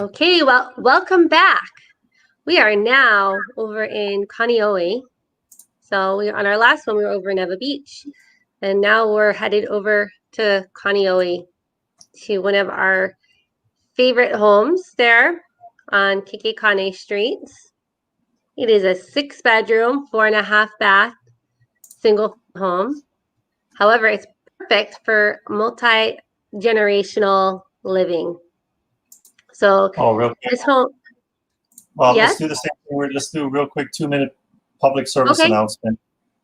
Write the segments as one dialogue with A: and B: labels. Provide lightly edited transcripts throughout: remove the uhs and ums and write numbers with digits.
A: Okay, well, welcome back. We are now over in Kaneohe. So on our last one, we were over in Neva Beach. And now we're headed over to Kaneohe to one of our favorite homes there on Keikikane Street. It is a 6-bedroom, 4.5 bath, single home. However, it's perfect for multi-generational living. So
B: real quick.
A: this home.
B: Well,
A: Yes?
B: let's do the same thing. We're just do a real quick 2-minute public service announcement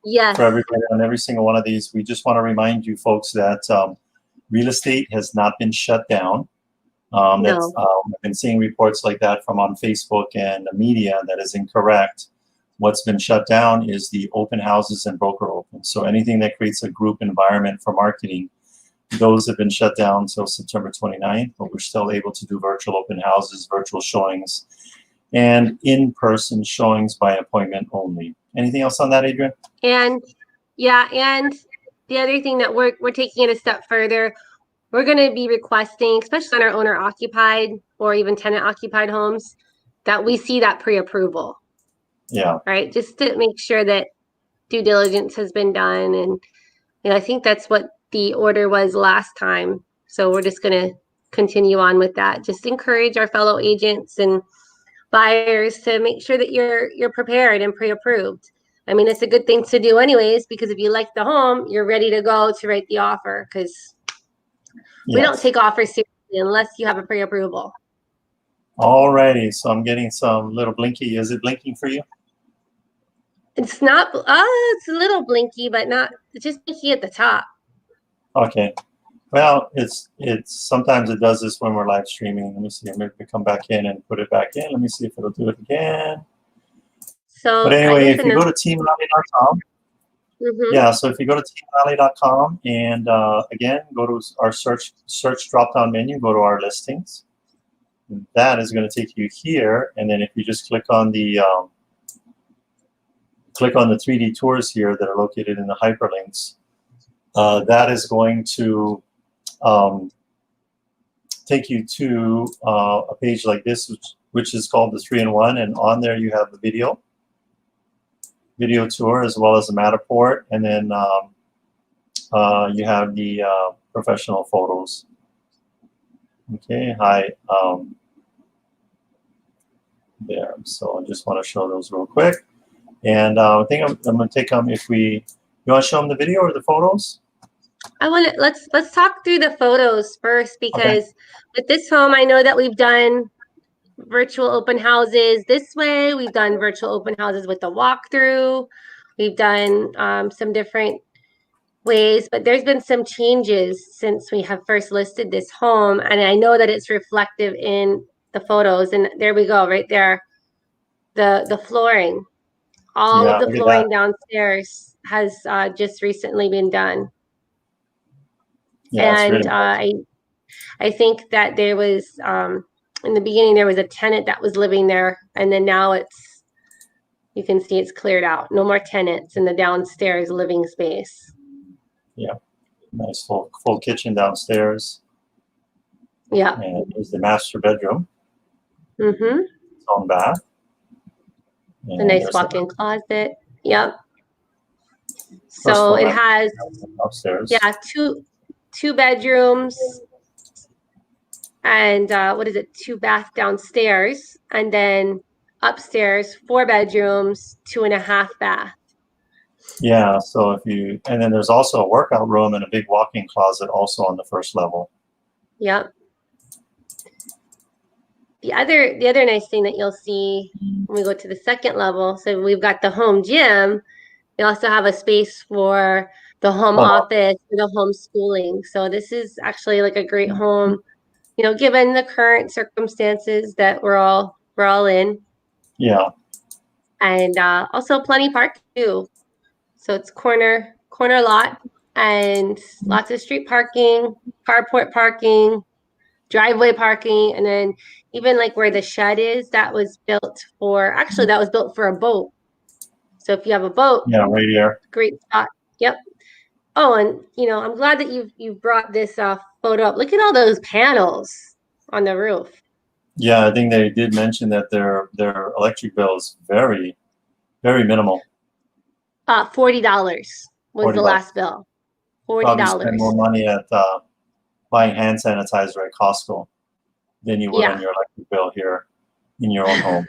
A: Yes.
B: for everybody on every single one of these. We just want to remind you folks that real estate has not been shut down.
A: No.
B: I've been seeing reports like that from on Facebook and the media. That is incorrect. What's been shut down is the open houses and broker opens. So anything that creates a group environment for marketing, those have been shut down until September 29th, but we're still able to do virtual open houses, virtual showings, and in-person showings by appointment only. Anything else on that, Adrian?
A: And the other thing that we're taking it a step further, we're going to be requesting, especially on our owner-occupied or even tenant-occupied homes, that we see that pre-approval.
B: Yeah.
A: Right, just to make sure that due diligence has been done, and I think that's what the order was last time. So we're just going to continue on with that. Just encourage our fellow agents and buyers to make sure that you're prepared and pre-approved. I mean, it's a good thing to do anyways, because if you like the home, you're ready to go to write the offer, because we don't take offers seriously unless you have a pre-approval.
B: Alrighty, so I'm getting some little blinky. Is it blinking for you?
A: It's not, it's a little blinky, but not, it's just blinky at the top.
B: Okay. Well, it's sometimes it does this when we're live streaming. Let me see. I'm going to come back in and put it back in. Let me see if it'll do it again.
A: So,
B: but anyway, if you go to teamlally.com, yeah, so if you go to teamlally.com and again, go to our search drop-down menu, go to our listings. That is going to take you here, and then if you just click on the 3D tours here that are located in the hyperlinks, that is going to take you to a page like this, which is called the 3-in-1, and on there you have the video tour as well as the Matterport, and then you have the professional photos. Okay, hi. There. So I just want to show those real quick, and I think I'm going to take them. If you want to show them the video or the photos?
A: I want to let's talk through the photos first, because with this home, I know that we've done virtual open houses this way. We've done virtual open houses with the walkthrough. We've done some different ways, but there's been some changes since we have first listed this home, and I know that it's reflective in the photos. And there we go, right there. The flooring, all of the flooring downstairs has just recently been done.
B: Yeah,
A: and I think that there was in the beginning there was a tenant that was living there, and then now you can see it's cleared out. No more tenants in the downstairs living space.
B: Yeah, nice full kitchen downstairs.
A: Yeah,
B: and there's the master bedroom.
A: Mm-hmm.
B: Its own bath.
A: And a nice walk-in closet. Yep. So it has
B: upstairs.
A: Yeah, two bedrooms, and 2 bath downstairs, and then upstairs 4 bedrooms, 2.5 bath.
B: Yeah, so and then there's also a workout room and a big walk-in closet also on the first level.
A: Yep. The other nice thing that you'll see when we go to the second level, so we've got the home gym. We also have a space for the home office, for the homeschooling. So this is actually like a great home, given the current circumstances that we're all in.
B: Yeah.
A: And also plenty park too. So it's corner lot, and lots of street parking, carport parking, driveway parking, and then even like where the shed is, that was built for a boat. So if you have a boat,
B: yeah, right here,
A: great spot. Yep. Oh, and I'm glad that you've brought this photo up. Look at all those panels on the roof.
B: Yeah, I think they did mention that their electric bill is very, very minimal.
A: $40 was the
B: $40.
A: last bill. Forty
B: Probably spend more
A: dollars.
B: money at buying hand sanitizer at Costco than you would on
A: Yeah.
B: your electric bill here in your own home.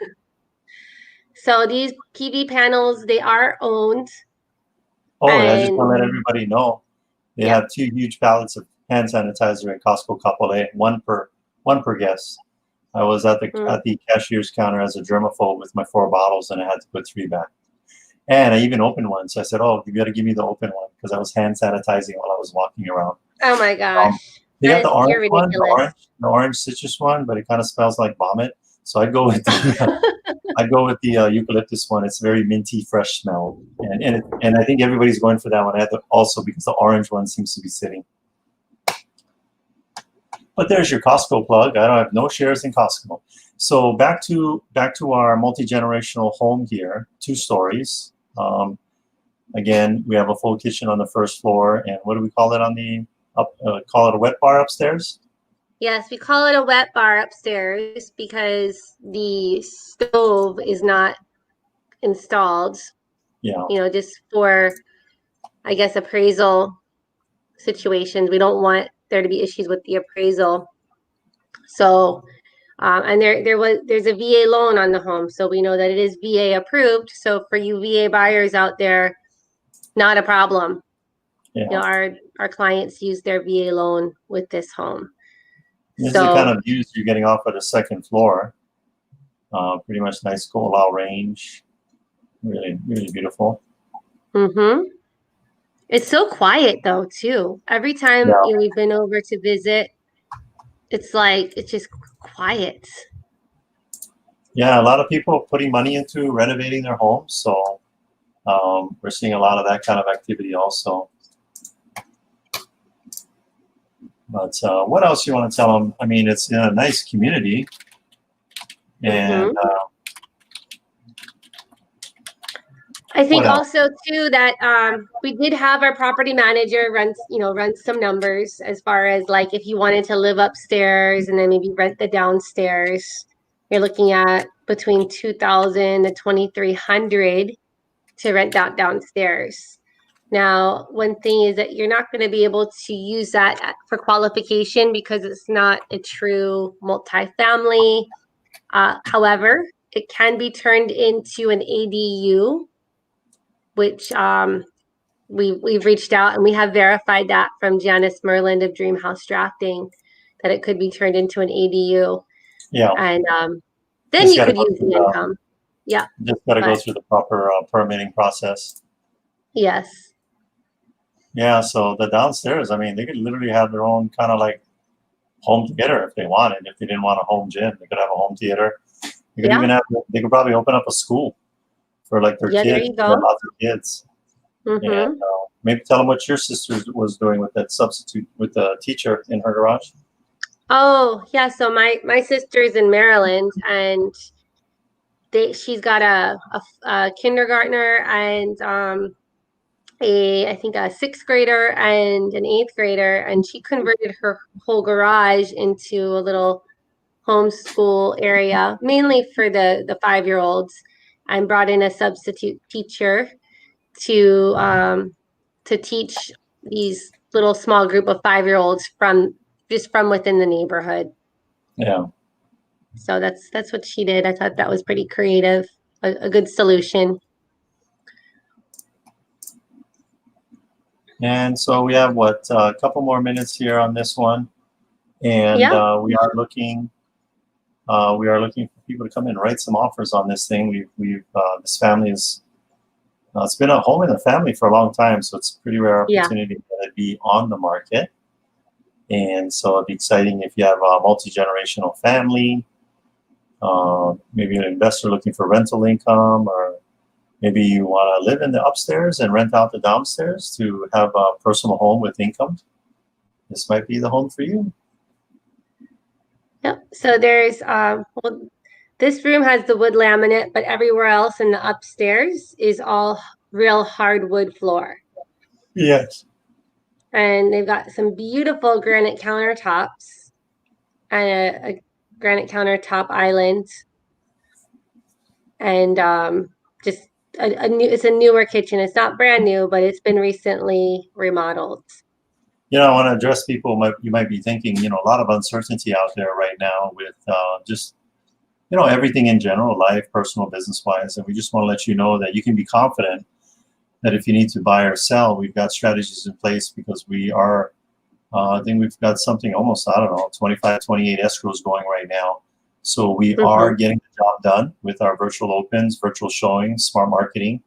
A: So these PV panels, they are owned,
B: Oh, and I just
A: and
B: want to let everybody know they
A: yeah.
B: have 2 huge pallets of hand sanitizer at Costco Kapolei, one per guest. I was at
A: Mm.
B: the cashier's counter as a germaphobe with my 4 bottles, and I had to put 3 back. And I even opened one, so I said, "Oh, you got to give me the open one," because I was hand sanitizing while I was walking around.
A: Oh my
B: Um,
A: gosh.
B: they got the
A: You're
B: orange one,
A: ridiculous.
B: the orange citrus one, but it kind of smells like vomit. So I'd go with the eucalyptus one. It's very minty, fresh smell, and I think everybody's going for that one. I had to also because the orange one seems to be sitting. But there's your Costco plug. I don't have no shares in Costco. So back to our multi-generational home here. 2 stories. Again, we have a full kitchen on the first floor, and what do we call it on the up? Call it a wet bar upstairs.
A: Yes, we call it a wet bar upstairs because the stove is not installed,
B: Yeah,
A: just for, I guess, appraisal situations. We don't want there to be issues with the appraisal. So, and there's a VA loan on the home, so we know that it is VA approved. So for you VA buyers out there, not a problem.
B: yeah.
A: Our clients use their VA loan with this home.
B: This is the kind
A: So,
B: of views you're getting off of the second floor. Pretty much nice Ko'olau range. Really, really beautiful.
A: mm-hmm. It's so quiet though, too. Every time,
B: Yeah,
A: we've been over to visit, it's just quiet.
B: yeah. A lot of people are putting money into renovating their homes, so we're seeing a lot of that kind of activity also. But what else you want to tell them? I mean, it's in a nice community, and
A: Mm-hmm. I
B: what
A: think
B: else?
A: also too that we did have our property manager run some numbers as far as like if you wanted to live upstairs and then maybe rent the downstairs, you're looking at between 2,000 to 2,300 to rent out downstairs. Now, one thing is that you're not going to be able to use that for qualification because it's not a true multifamily. However, it can be turned into an ADU, which we've reached out and we have verified that from Janice Merland of Dream House Drafting that it could be turned into an ADU,
B: Yeah,
A: and then
B: just
A: you
B: got to
A: could
B: go
A: use
B: through
A: the income. Yeah, but
B: the proper permitting process.
A: yes,
B: Yeah, so the downstairs, I mean, they could literally have their own kind of like home theater if they wanted. If they didn't want a home gym, they could have a home theater. They could even
A: yeah,
B: have. They could probably open up a school for like their
A: yeah. There
B: kids.
A: you
B: They have
A: go.
B: lots of kids, and
A: Mm-hmm.
B: maybe tell them what your sister was doing with that substitute with the teacher in her garage.
A: Oh, yeah. So my sister's in Maryland, and she's got a kindergartner and I think a sixth grader and an eighth grader, and she converted her whole garage into a little homeschool area, mainly for the 5-year-olds, and brought in a substitute teacher to teach these little small group of 5-year-olds from within the neighborhood.
B: Yeah,
A: So that's what she did. I thought that was pretty creative, a good solution.
B: and so we have a couple more minutes here on this one, and
A: Yeah,
B: we are looking for people to come in and write some offers on this thing. We've this family is it's been a home in the family for a long time, so it's a pretty rare
A: yeah.
B: opportunity to be on the market. And so it'd be exciting if you have a multi-generational family, maybe an investor looking for rental income, or maybe you want to live in the upstairs and rent out the downstairs to have a personal home with income. This might be the home for you.
A: Yep. So there's this room has the wood laminate, but everywhere else in the upstairs is all real hardwood floor.
B: Yes.
A: And they've got some beautiful granite countertops and granite countertop island, and just a new. It's a newer kitchen. It's not brand new, but it's been recently remodeled.
B: I want to address people. You might be thinking, a lot of uncertainty out there right now with just everything in general, life, personal, business wise, and we just want to let you know that you can be confident that if you need to buy or sell, we've got strategies in place because we are. I think we've got something almost, I don't know, 25, 28 escrows going right now. So we are getting the job done with our virtual opens, virtual showings, smart marketing.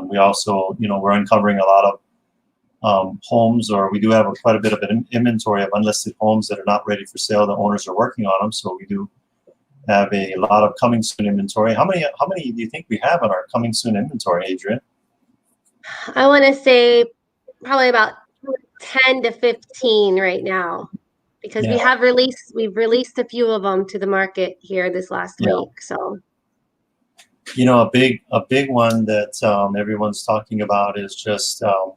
B: We also, we're uncovering a lot of homes, or we do have quite a bit of an inventory of unlisted homes that are not ready for sale. The owners are working on them. So we do have a lot of coming soon inventory. How many do you think we have in our coming soon inventory, Adrian?
A: I want to say probably about 10 to 15 right now, because we've released a few of them to the market here this last week. So
B: a big one that everyone's talking about is just how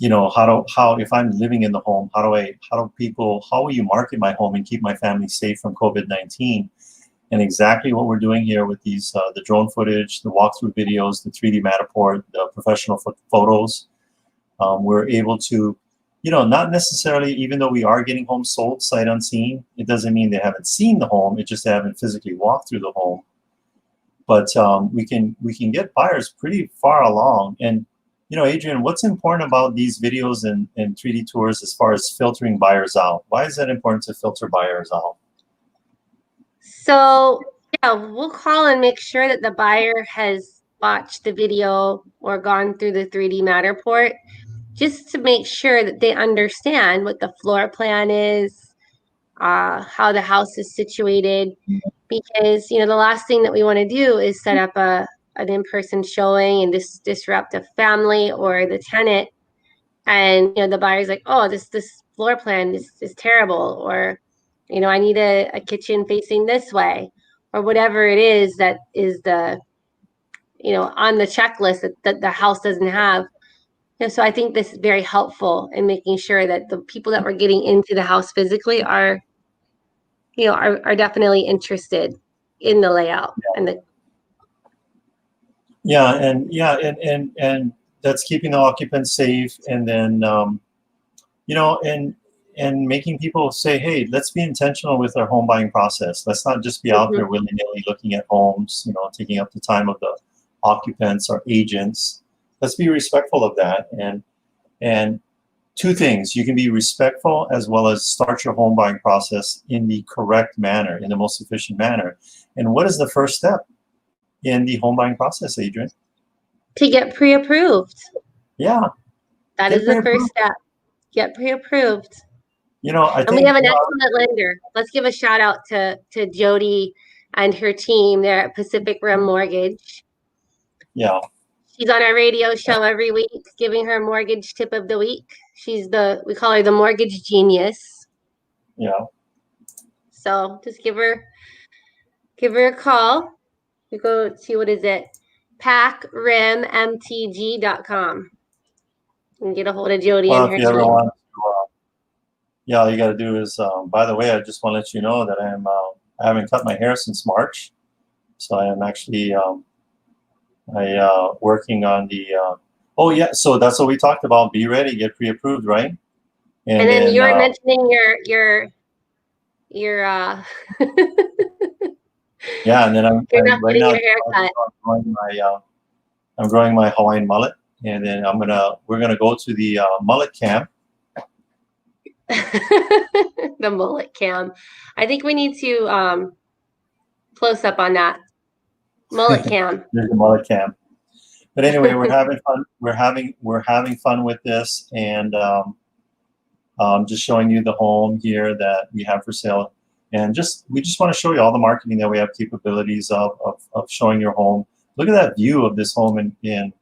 B: if I'm living in the home, how will you market my home and keep my family safe from COVID-19? And exactly what we're doing here with these the drone footage, the walkthrough videos, the 3D Matterport, the professional photos. We're able to, not necessarily, even though we are getting homes sold sight unseen, it doesn't mean they haven't seen the home. It just they haven't physically walked through the home. But we can get buyers pretty far along. And Adrian, what's important about these videos and 3D tours as far as filtering buyers out? Why is that important to filter buyers out?
A: So yeah, we'll call and make sure that the buyer has watched the video or gone through the 3D Matterport, just to make sure that they understand what the floor plan is, how the house is situated, because the last thing that we want to do is set up an in-person showing and disrupt a family or the tenant, and the buyer's like, oh, this floor plan is terrible, or I need a kitchen facing this way, or whatever it is that is the on the checklist that the house doesn't have. So I think this is very helpful in making sure that the people that we're getting into the house physically are definitely interested in the layout and the.
B: And that's keeping the occupants safe, and then and making people say, hey, let's be intentional with our home buying process. Let's not just be out there willy-nilly looking at homes, taking up the time of the occupants or agents. Let's be respectful of that. And two things: you can be respectful as well as start your home buying process in the correct manner, in the most efficient manner. And what is the first step in the home buying process, Adrian?
A: To get pre-approved.
B: Yeah.
A: That is the first step. Get pre-approved.
B: I think,
A: and we have an excellent lender. Let's give a shout out to Jody and her team there at Pacific Rim Mortgage.
B: Yeah.
A: She's on our radio show every week, giving her mortgage tip of the week. We call her the mortgage genius.
B: Yeah.
A: So just give her a call. You go to, what is it? PacRimMTG.com. And get a hold of Jody and her team.
B: All you got to do is, by the way, I just want to let you know that I haven't cut my hair since March. So I am actually working on the, so that's what we talked about. Be ready, get pre-approved, right?
A: And then you were mentioning your
B: yeah, and then I'm
A: right now
B: I'm growing my Hawaiian mullet, and then we're gonna go to the mullet camp.
A: The mullet cam. I think we need to close up on that. Mullet cam.
B: There's the mullet cam. But anyway, we're having fun. We're having fun with this, and just showing you the home here that we have for sale. And we just want to show you all the marketing that we have capabilities of showing your home. Look at that view of this home in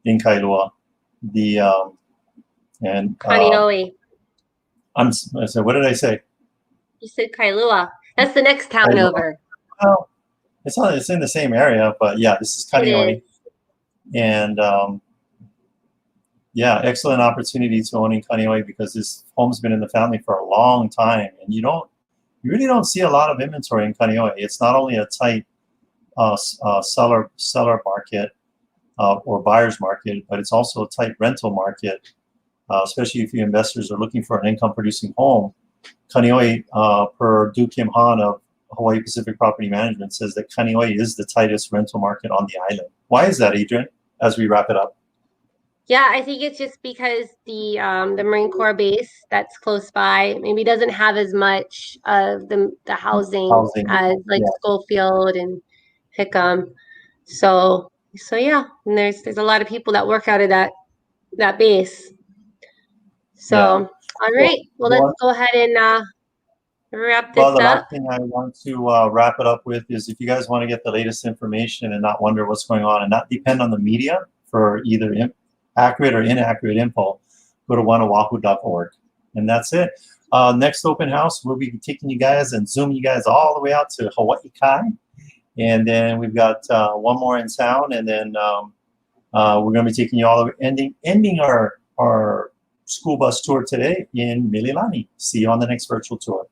B: Kailua.
A: Kaneohe.
B: So what did I say?
A: You said Kailua. That's the next town Kailua. Over.
B: Well, it's in the same area, but yeah, this is Kaneohe. And excellent opportunity to own in Kaneohe because this home's been in the family for a long time, and you you really don't see a lot of inventory in Kaneohe. It's not only a tight seller market or buyer's market, but it's also a tight rental market, especially if you investors are looking for an income-producing home. Kaneohe, per Du Kim Han of Hawaii Pacific Property Management, says that Kaneohe is the tightest rental market on the island. Why is that, Adrian, as we wrap it up?
A: Yeah, I think it's just because the Marine Corps base that's close by maybe doesn't have as much of the housing as like
B: yeah.
A: Schofield and Hickam. So yeah, and there's a lot of people that work out of that base. So
B: Yeah.
A: all right, well let's go ahead and wrap
B: Well,
A: this
B: the
A: up.
B: last thing I want to wrap it up with is, if you guys want to get the latest information and not wonder what's going on and not depend on the media for either accurate or inaccurate info, go to oneoahu.org. And that's it. Next open house, we'll be taking you guys and zooming you guys all the way out to Hawaii Kai. And then we've got one more in town, and then we're going to be taking you all the way, ending our school bus tour today in Mililani. See you on the next virtual tour.